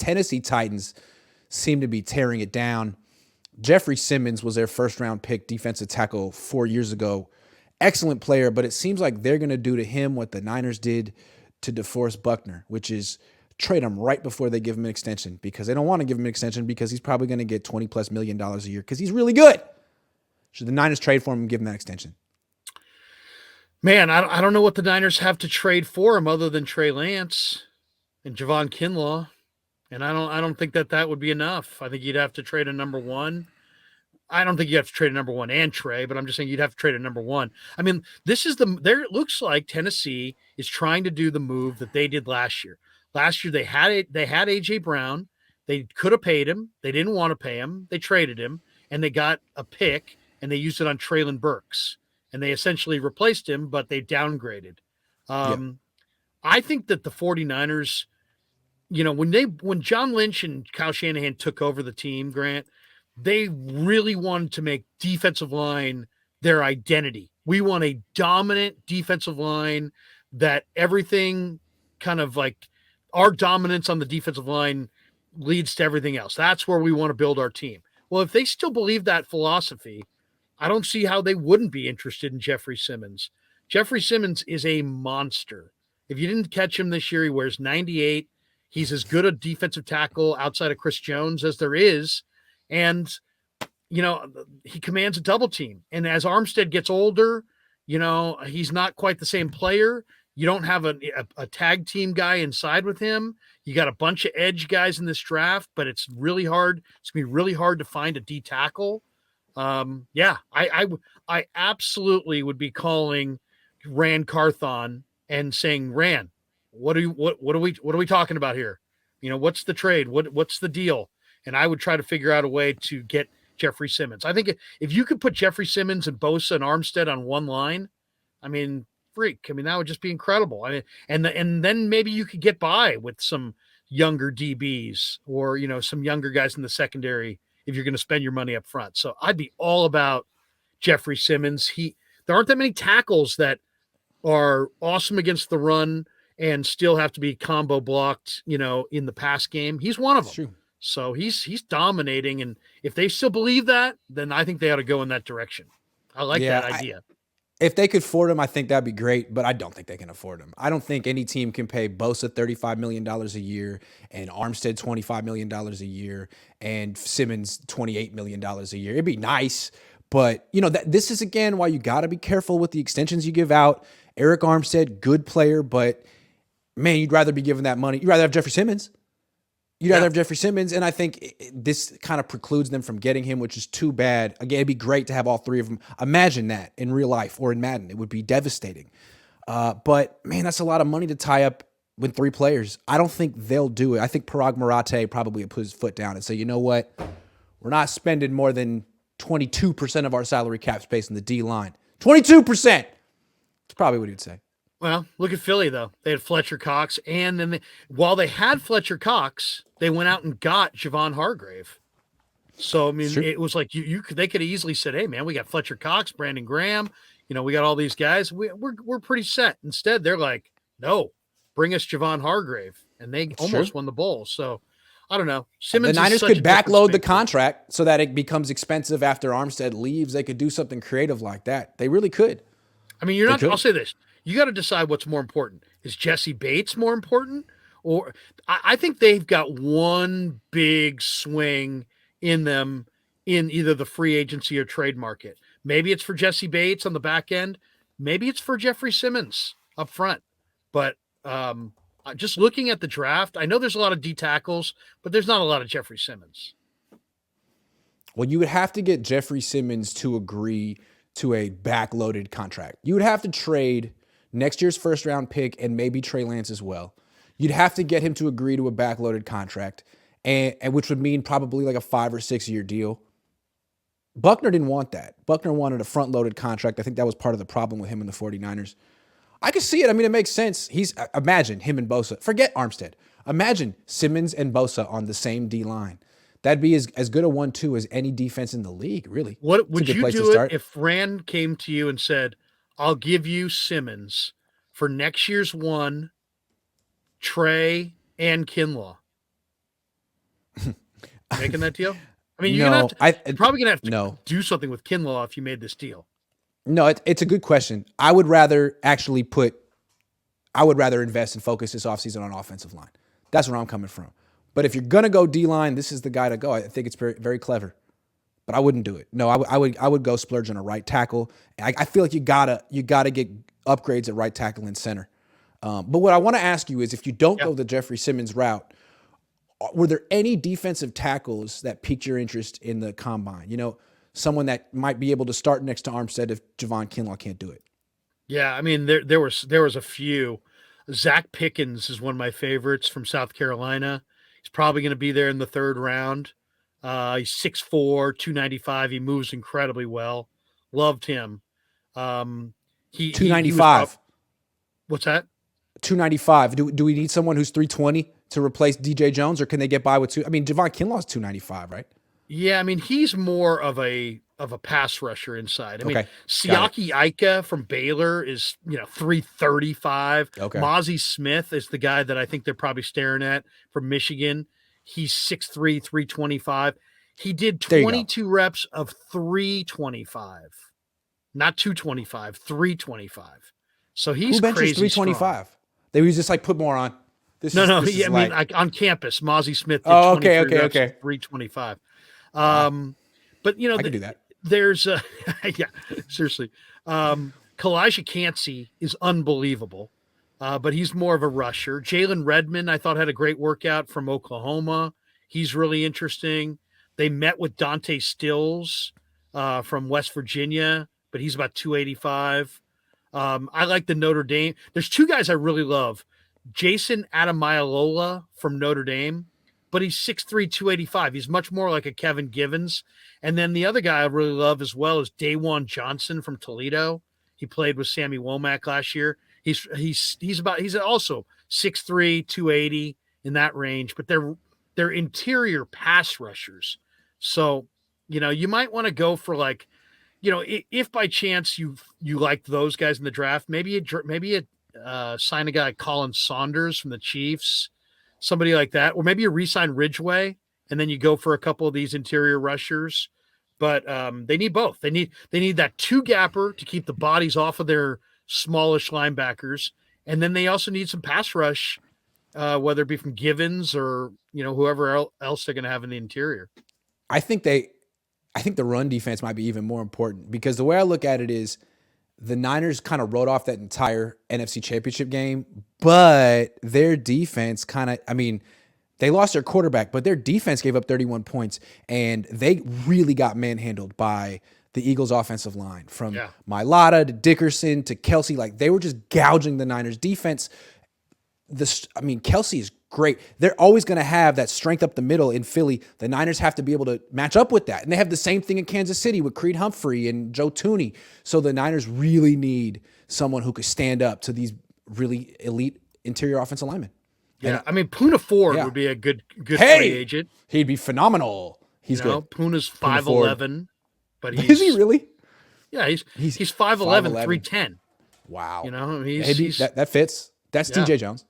Tennessee Titans seem to be tearing it down. Jeffery Simmons was their first-round pick defensive tackle 4 years ago. Excellent player, but it seems like they're going to do to him what the Niners did to DeForest Buckner, which is trade him right before they give him an extension, because they don't want to give him an extension because he's probably going to get $20+ million a year because he's really good. Should the Niners trade for him and give him that extension? Man, I don't know what the Niners have to trade for him other than Trey Lance and Javon Kinlaw. And I don't think that would be enough. I think you'd have to trade a number one. I don't think you have to trade a number one and Trey, but I'm just saying you'd have to trade a number one. I mean, it looks like Tennessee is trying to do the move that they did last year. Last year they had AJ Brown. They could have paid him. They didn't want to pay him. They traded him, and they got a pick, and they used it on Treylon Burks, and they essentially replaced him, but they downgraded. I think that the 49ers, when John Lynch and Kyle Shanahan took over the team, Grant, they really wanted to make defensive line their identity. We want a dominant defensive line that everything kind of like our dominance on the defensive line leads to everything else. That's where we want to build our team. Well, if they still believe that philosophy, I don't see how they wouldn't be interested in Jeffery Simmons. Jeffery Simmons is a monster. If you didn't catch him this year, he wears 98. He's as good a defensive tackle outside of Chris Jones as there is. And, he commands a double team. And as Armstead gets older, he's not quite the same player. You don't have a tag team guy inside with him. You got a bunch of edge guys in this draft, but it's really hard. It's going to be really hard to find a D tackle. I absolutely would be calling Rand Carthon and saying, Rand, what are we talking about here? What's the trade? What's the deal? And I would try to figure out a way to get Jeffery Simmons. I think if you could put Jeffery Simmons and Bosa and Armstead on one line, that would just be incredible. And then maybe you could get by with some younger DBs or, some younger guys in the secondary if you're going to spend your money up front. So I'd be all about Jeffery Simmons. There aren't that many tackles that are awesome against the run and still have to be combo blocked, in the pass game. He's one of them. True. So he's dominating. And if they still believe that, then I think they ought to go in that direction. I like that idea. If they could afford him, I think that'd be great, but I don't think they can afford him. I don't think any team can pay Bosa $35 million a year and Armstead $25 million a year and Simmons $28 million a year. It'd be nice, but this is again why you got to be careful with the extensions you give out. Eric Armstead, good player, but man, you'd rather be given that money. You'd rather have Jeffery Simmons. And I think this kind of precludes them from getting him, which is too bad. Again, it'd be great to have all three of them. Imagine that in real life or in Madden. It would be devastating. But, man, that's a lot of money to tie up with three players. I don't think they'll do it. I think Parag Marate probably would put his foot down and say, you know what? We're not spending more than 22% of our salary cap space in the D-line. 22%! That's probably what he'd say. Well, look at Philly, though. They had Fletcher Cox, and then while they had Fletcher Cox, they went out and got Javon Hargrave. So, it was like they could have easily said, hey, man, we got Fletcher Cox, Brandon Graham. We got all these guys. We're pretty set. Instead, they're like, no, bring us Javon Hargrave. And they almost won the bowl. So, I don't know. Simmons. The Niners could backload the contract so that it becomes expensive after Armstead leaves. They could do something creative like that. They really could. I'll say this. You got to decide what's more important. Is Jesse Bates more important? Or I think they've got one big swing in them in either the free agency or trade market. Maybe it's for Jesse Bates on the back end. Maybe it's for Jeffery Simmons up front. But just looking at the draft, I know there's a lot of D tackles, but there's not a lot of Jeffery Simmons. Well, you would have to get Jeffery Simmons to agree to a backloaded contract. You would have to trade next year's first-round pick and maybe Trey Lance as well. You'd have to get him to agree to a backloaded contract, and which would mean probably like a 5 or 6 year deal. Buckner didn't want that. Buckner wanted a front-loaded contract. I think that was part of the problem with him and the 49ers. I can see it. It makes sense. Imagine him and Bosa. Forget Armstead. Imagine Simmons and Bosa on the same D-line. That'd be as good a 1-2 as any defense in the league, really. What would you do it if Rand came to you and said, I'll give you Simmons for next year's one, Trey, and Kinlaw? Making that deal? I mean, No, you're probably gonna have to no, do something with Kinlaw if you made this deal. no. It's a good question. I would rather actually I would rather invest and focus this offseason on offensive line. That's where I'm coming from. But if you're gonna go D line, this is the guy to go. I think it's very, very clever. But I wouldn't do it. No, I would go splurge on a right tackle. I feel like you gotta get upgrades at right tackle and center. But what I want to ask you is, if you don't Yeah. go the Jeffery Simmons route, were there any defensive tackles that piqued your interest in the combine? You know, someone that might be able to start next to Armstead if Javon Kinlaw can't do it. Yeah, I mean there was a few. Zach Pickens is one of my favorites from South Carolina. He's probably going to be there in the third round. He's 6'4", 295. He moves incredibly well. Loved him. He was 295. what's that? 295. Do we need someone who's 320 to replace DJ Jones, or can they get by with two? I mean, Javon Kinlaw's 295, right? Yeah, I mean he's more of a pass rusher inside. I mean Okay. Got it. Siaki Ika from Baylor is 335. Okay. Mozzie Smith is the guy that I think they're probably staring at from Michigan. He's 6'3", 325. He did There you go. 22 reps of 325, not 225, 325. So he's Who benches crazy 325? strong. They was just like put more on. No, This yeah, is I mean, like, like on campus, Mozzie Smith did oh, 23 reps of okay. 325. Wow. But I can do that. there's yeah, seriously. Kalijah Cansey is unbelievable, but he's more of a rusher. Jalen Redmond, I thought, had a great workout from Oklahoma. He's really interesting. They met with Dante Stills from West Virginia, but he's about 285. I like the Notre Dame. There's two guys I really love. Jason Adamialola from Notre Dame, but he's 6'3", 285. He's much more like a Kevin Givens. And then the other guy I really love as well is Dawan Johnson from Toledo. He played with Sammy Womack last year. He's also 6'3", 280 in that range, but they're interior pass rushers. So, you might want to go for like, if by chance you like those guys in the draft, maybe you sign a guy like Colin Saunders from the Chiefs, somebody like that, or maybe you re-sign Ridgeway and then you go for a couple of these interior rushers. But they need both. They need that two gapper to keep the bodies off of their smallish linebackers, and then they also need some pass rush, whether it be from Givens or whoever else they're going to have in the interior. I think the run defense might be even more important, because the way I look at it is the Niners kind of wrote off that entire NFC Championship game, but their defense they lost their quarterback, but their defense gave up 31 points, and they really got manhandled by the Eagles' offensive line, from Mailata to Dickerson to Kelsey. Like, they were just gouging the Niners' defense. Kelsey is great. They're always going to have that strength up the middle in Philly. The Niners have to be able to match up with that. And they have the same thing in Kansas City with Creed Humphrey and Joe Tooney. So the Niners really need someone who could stand up to these really elite interior offensive linemen. Yeah, I mean, Poona Ford would be a good free agent. He'd be phenomenal. He's good. Poona's 5'11", but he's... Is he really? Yeah, he's 5'11", 310. Wow. That fits. That's Yeah. DJ Jones.